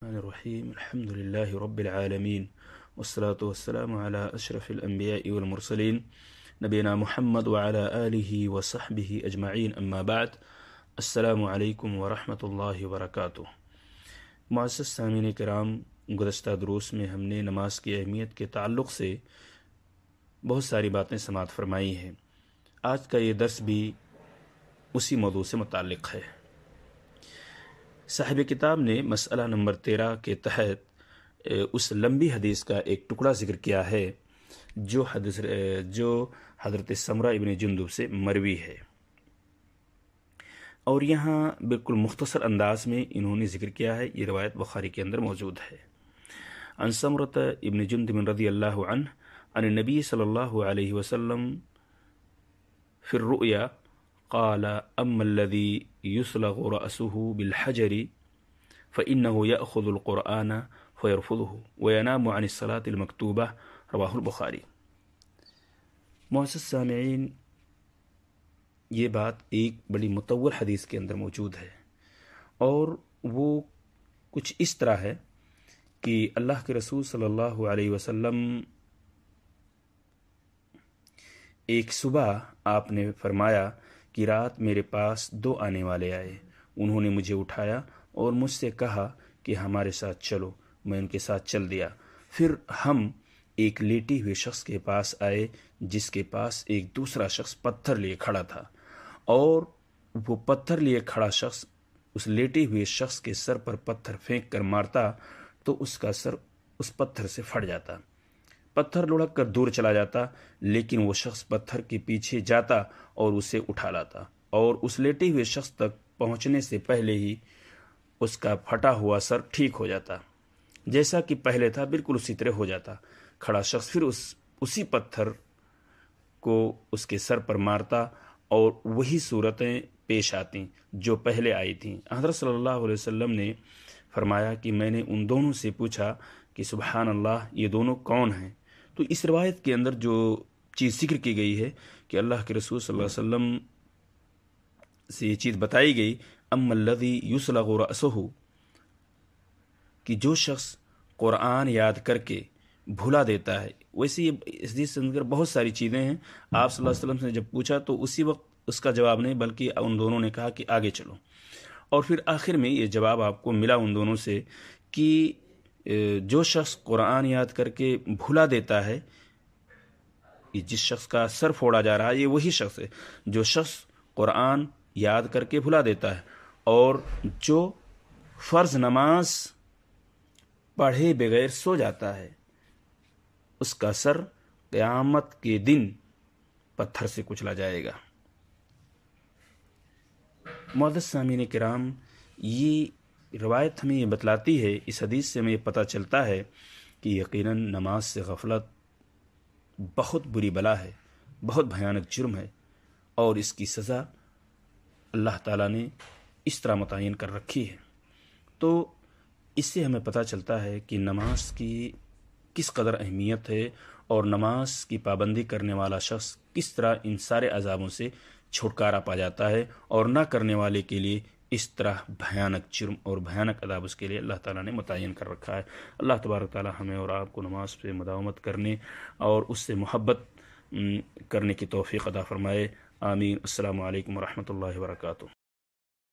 الرحیم الحمد للہ رب العالمین والصلاة والسلام علی اشرف الانبیاء والمرسلین نبینا محمد وعلی آلہ وصحبہ اجمعین اما بعد السلام علیکم ورحمۃ اللہ وبرکاتہ۔ معزز سامعین کرام، گزشتہ دروس میں ہم نے نماز کی اہمیت کے تعلق سے بہت ساری باتیں سماعت فرمائی ہیں۔ آج کا یہ درس بھی اسی موضوع سے متعلق ہے۔ صاحب کتاب نے مسئلہ نمبر 13 کے تحت اس لمبی حدیث کا ایک ٹکڑا ذکر کیا ہے جو حضرت سمرہ ابن جندب سے مروی ہے، اور یہاں بالکل مختصر انداز میں انہوں نے ذکر کیا ہے۔ یہ روایت بخاری کے اندر موجود ہے۔ عن سمرۃ ابن جندب رضی اللہ عنہ عن النبی صلی اللہ علیہ وسلم فی الرؤیا قال اما الذي يسلغ رأسه بالحجر فإنه يأخذ القرآن فيرفضه وينام عن الصلاة المكتوبة رواہ البخاری۔ معزز سامعین، یہ بات ایک بڑی مطول حدیث کے اندر موجود ہے، اور وہ کچھ اس طرح ہے کہ اللہ کے رسول صلی اللہ علیہ وسلم ایک صبح آپ نے فرمایا کہ رات میرے پاس 2 آنے والے آئے، انہوں نے مجھے اٹھایا اور مجھ سے کہا کہ ہمارے ساتھ چلو۔ میں ان کے ساتھ چل دیا۔ پھر ہم ایک لیٹے ہوئے شخص کے پاس آئے جس کے پاس ایک دوسرا شخص پتھر لیے کھڑا تھا، اور وہ پتھر لیے کھڑا شخص اس لیٹے ہوئے شخص کے سر پر پتھر پھینک کر مارتا تو اس کا سر اس پتھر سے پھٹ جاتا، پتھر لڑک کر دور چلا جاتا، لیکن وہ شخص پتھر کے پیچھے جاتا اور اسے اٹھا لاتا، اور اس لیٹے ہوئے شخص تک پہنچنے سے پہلے ہی اس کا پھٹا ہوا سر ٹھیک ہو جاتا، جیسا کہ پہلے تھا بالکل اسی طرح ہو جاتا۔ کھڑا شخص پھر اسی پتھر کو اس کے سر پر مارتا اور وہی صورتیں پیش آتی جو پہلے آئی تھیں۔ حضرت صلی اللہ علیہ وسلم نے فرمایا کہ میں نے ان دونوں سے پوچھا کہ سبحان اللہ، یہ دونوں کون ہیں؟ تو اس روایت کے اندر جو چیز ذکر کی گئی ہے کہ اللہ کے رسول صلی اللہ علیہ وسلم سے یہ چیز بتائی گئی، اما الذی یسلغ رأسہ، کہ جو شخص قرآن یاد کر کے بھلا دیتا ہے۔ ویسے یہ اس حدیث سے اندر بہت ساری چیزیں ہیں۔ آپ صلی اللہ علیہ وسلم سے جب پوچھا تو اسی وقت اس کا جواب نہیں، بلکہ ان دونوں نے کہا کہ آگے چلو، اور پھر آخر میں یہ جواب آپ کو ملا ان دونوں سے کہ جو شخص قرآن یاد کر کے بھلا دیتا ہے، جس شخص کا سر پھوڑا جا رہا ہے یہ وہی شخص ہے جو شخص قرآن یاد کر کے بھلا دیتا ہے، اور جو فرض نماز پڑھے بغیر سو جاتا ہے اس کا سر قیامت کے دن پتھر سے کچلا جائے گا۔ معزز سامعین کرام، یہ روایت ہمیں یہ بتلاتی ہے، اس حدیث سے ہمیں یہ پتہ چلتا ہے کہ یقیناً نماز سے غفلت بہت بری بلا ہے، بہت بھیانک جرم ہے، اور اس کی سزا اللہ تعالیٰ نے اس طرح متعین کر رکھی ہے۔ تو اس سے ہمیں پتہ چلتا ہے کہ نماز کی کس قدر اہمیت ہے، اور نماز کی پابندی کرنے والا شخص کس طرح ان سارے عذابوں سے چھٹکارا پا جاتا ہے، اور نہ کرنے والے کے لیے اس طرح بھیانک جرم اور بھیانک عذاب اس کے لیے اللہ تعالیٰ نے متعین کر رکھا ہے۔ اللہ تبارک تعالیٰ ہمیں اور آپ کو نماز پہ مداومت کرنے اور اس سے محبت کرنے کی توفیق عطا فرمائے۔ آمین۔ السلام علیکم ورحمۃ اللہ وبرکاتہ۔